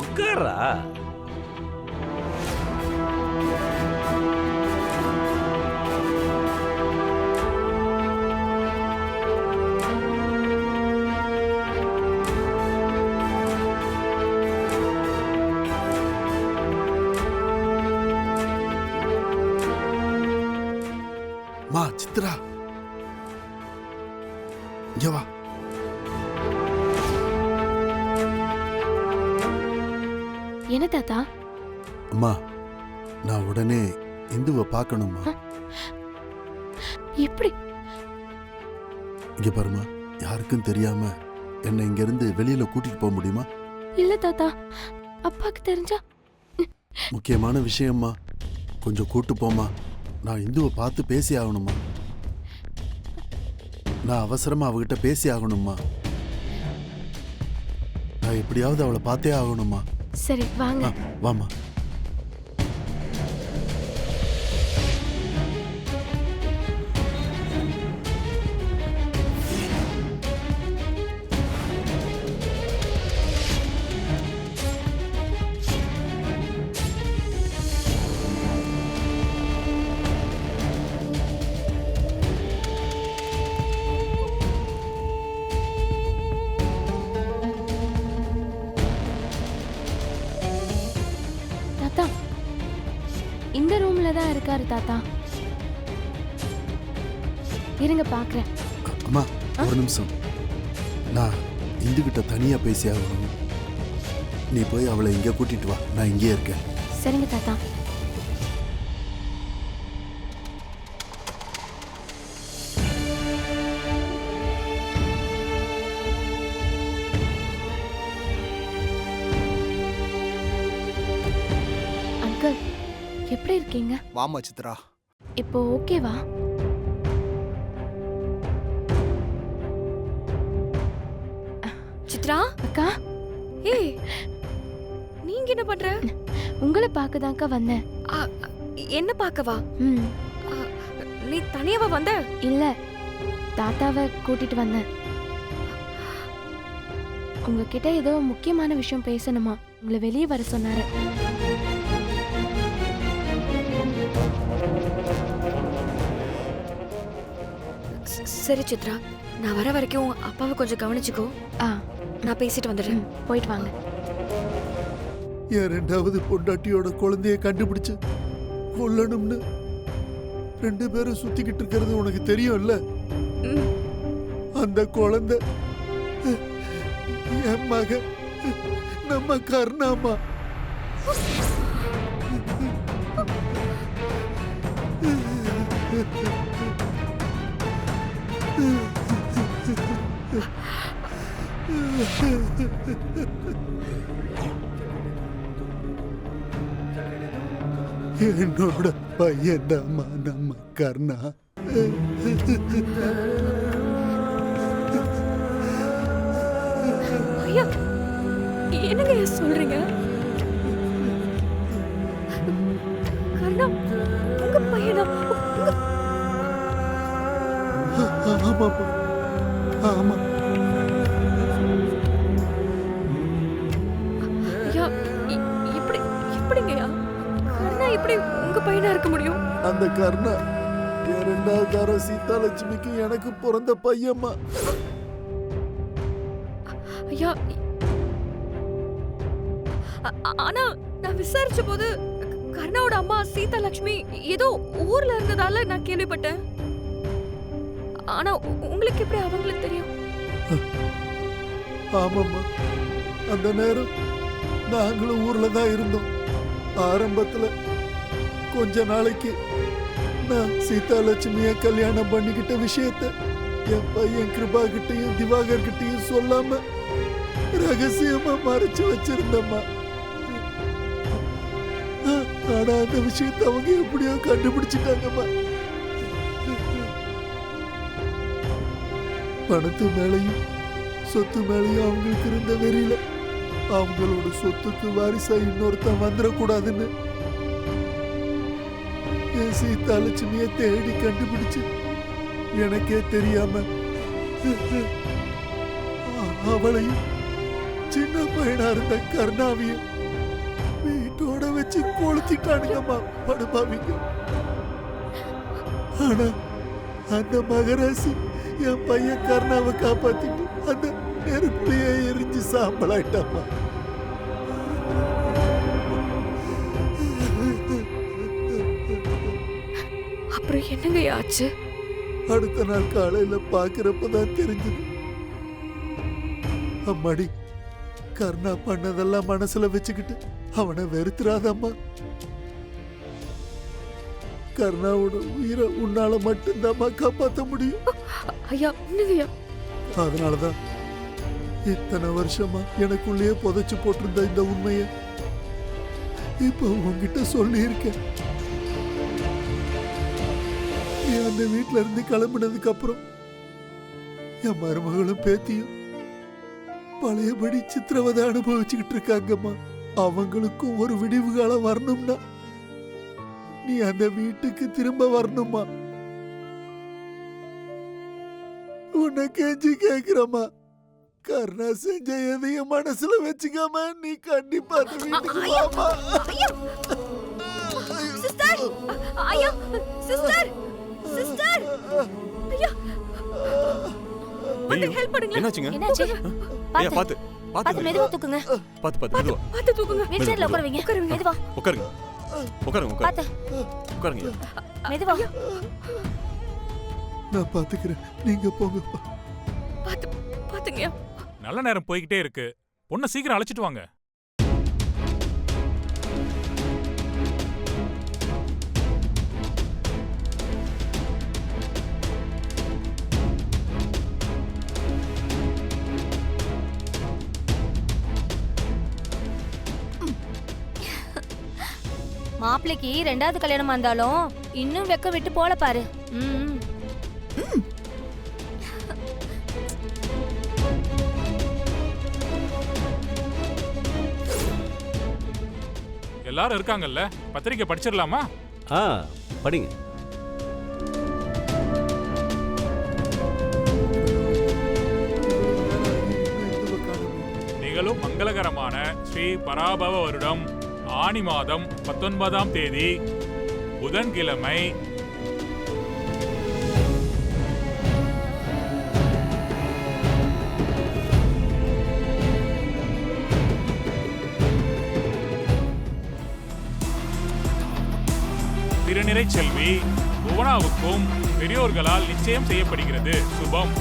உட்காரா. மா சித்ரா, இங்க வா. என்ன தாத்தா? அம்மா, நான் உடனே இந்துவை பார்க்கணும்மா. எப்படி? இங்க பாருமா, யாருக்கும் தெரியாம என்னை இங்க இருந்து வெளியில கூட்டிட்டு போக முடியுமா? இல்ல தாத்தா, அப்பாக்கு தெரிஞ்சா. முக்கியமான விஷயம்மா, கொஞ்சம் கூட்டு போமா. நான் இந்துவை பார்த்து பேசி ஆகணுமா. நான் அவசரமா அவகிட்ட பேசி ஆகணுமா. நான் எப்படியாவது அவளை பார்த்தே ஆகணுமா. சரி வாங்க. வாமா. தாத்தா, இந்த ரூம்ல தான் இருக்காரு தாத்தா. இருங்க பாக்குறேன். அம்மா, ஒரு நிமிஷம். நான் இந்து கிட்ட தனியா பேசி ஆகணும். நீ போய் அவளை இங்க கூட்டிட்டு வா, நான் இங்கே இருக்கேன். சரிங்க தாத்தா. அங்கிள், எப்படி இருக்கீங்க? வாமா சித்ரா. இப்போ ஓகேவா? சித்ரா அக்கா, ஏய் நீங்க என்ன பண்ற? உங்களை பார்க்கதான்க்கா வந்தேன். அ, என்ன பார்க்கவா? ம், நீ தனியாவா வந்த? இல்ல, தாத்தாவை கூட்டிட்டு வந்தேன். உங்ககிட்ட ஏதோ முக்கியமான விஷயம் பேசணுமா, உங்களை வெளியே வர சொன்னாரு. சரி சித்ரா, நான் வர வரைக்கும் அப்பாவை கொஞ்சம் கவனிச்சுக்கோ. ஆ, நான் பேசிட்டு வந்துடுறேன். போயிட்டு வாங்க. என் ரெண்டாவது பொண்டாட்டியோட குழந்தைய கண்டுபிடிச்சு கொல்லணும்னு 2 பேரும் சுத்திக்கிட்டு இருக்கிறது உனக்கு தெரியும்ல. ம். அந்த குழந்தை என் மகன், நம்ம கர்ணாமா. என்னோட பையன்தாம்மா நம்ம கர்ணா. ஐயா, என்னங்க சொல்றீங்க? கர்ணா உங்க பையனா? ஆமாப்பா, ஆமா. ஐயா, எப்படிங்கய்யா கர்ணா இப்படி உங்க பையனா இருக்க முடியும்? அந்த கர்ணா என் 2வது தாரம் சீதாலட்சுமிக்கு எனக்கு பிறந்த பையம்மா. ஐயா, ஆனா நான் விசாரிச்ச போது கர்ணாவோட அம்மா சீதா லட்சுமி ஏதோ ஊர்ல இருந்ததால நான் கேள்விப்பட்டேன். ஆனா உங்களுக்கு எப்படி அவங்களுக்கு தெரியும்? ஆமாம்மா, அந்த நேரம் நாங்களும் ஊர்ல தான் இருந்தோம். ஆரம்பத்துல கொஞ்ச நாளைக்கு நான் சீதாலட்சுமிய கல்யாணம் பண்ணிக்கிட்ட விஷயத்த என் பையன் கிருபா கிட்டையும் திவாகர் கிட்டையும் சொல்லாம ரகசியமா மறைச்சு வச்சிருந்தம்மா. ஆனா அந்த விஷயத்தை அவங்க எப்படியோ கண்டுபிடிச்சிட்டாங்கம்மா. பணத்து மேலையும் சொத்து மேலையும் அவங்களுக்கு இருந்த வெறியில அவங்களோட சொத்துக்கு வாரிசா இன்னொருத்தன் வந்துடக்கூடாதுன்னு என் சீதாலட்சுமிய தேடி கண்டுபிடிச்சு எனக்கே தெரியாம அவளையும் சின்ன பையனா இருந்த கருணாவையும் வீட்டோட வச்சு கொளுத்திட்டானுங்கம்மா படுபாவிங்க. ஆனா அந்த மகராசி என் பையன் கருணாவை காப்பாத்திட்டு அந்த நெருப்புலயே எரிஞ்சு சாம்பலாயிட்டாம்மா. அப்புறம் என்னங்க ஆச்சு? அடுத்த நாள் காலையில பாக்குறப்பதான் தெரிஞ்சது. அம்மாடி, கர்ணா பண்ணதெல்லாம் மனசுல வச்சுக்கிட்டு அவனை வெறுத்துறாதம்மா. கர்ணாவோட உயிரை உன்னால மட்டும்தாம்மா காப்பாற்ற முடியும். ஐயா என்னங்கய்யா? அதனாலதான் இத்தனை வருஷமா எனக்குள்ளேயே புதைச்சு போட்டிருந்த இந்த உண்மைய இப்ப உன்கிட்ட சொல்லி இருக்கேன். நீ அந்த வீட்டுல இருந்து கிளம்பினதுக்கு அப்புறம் என் மருமகளும் பேத்தியும் பழையபடி சித்திரவதை அனுபவிச்சுக்கிட்டு இருக்காங்கம்மா. அவங்களுக்கும் ஒரு விடிவு காலம் வரணும்னா நீ அந்த வீட்டுக்கு திரும்ப வரணுமா? உன்னை கெஞ்சி கேக்குறமா, கர்ணா செஞ்ச எதையும் மனசுல வச்சுக்காம நீ கண்டிப்பா அந்த வீட்டுக்கு வாமா. சிஸ்டர், ஐயா சிஸ்டர், சிஸ்டர், ஐயா வந்து ஹெல்ப் பண்ணுங்க. என்னாச்சுங்க? என்னாச்சு? ஐயா பாத்து பாத்து மெதுவா தூக்குங்க. பாத்து மெதுவா பாத்து தூக்குங்க. வீல் சேர்ல உட்கார வைங்க. மெதுவா உட்காருங்க உட்காருங்க பாத்து உட்காருங்க. மெதுவா. நான் பாத்துக்கிறேன், நீங்க போங்க. பாத்துங்க. நல்ல நேரம் போய்கிட்டே இருக்கு. பொண்ணை சீக்கிரம் அழைச்சிட்டு வாங்க. மாப்பிளைக்கு ரெண்டாவது கல்யாணமா இருந்தாலும் இன்னும் வெக்க விட்டு போல பாரு. எல்லாரும் இருக்காங்கல்ல, பத்திரிக்கை படிச்சிடலாமா? படிங்க. நிகழும் மங்களகரமான ஸ்ரீ பராபவ வருடம் ஆனி மாதம் 19ஆம் தேதி புதன்கிழமை திருநிறை செல்வி புவனாவுக்கும் பெரியோர்களால் நிச்சயம் செய்யப்படுகிறது. சுபம்.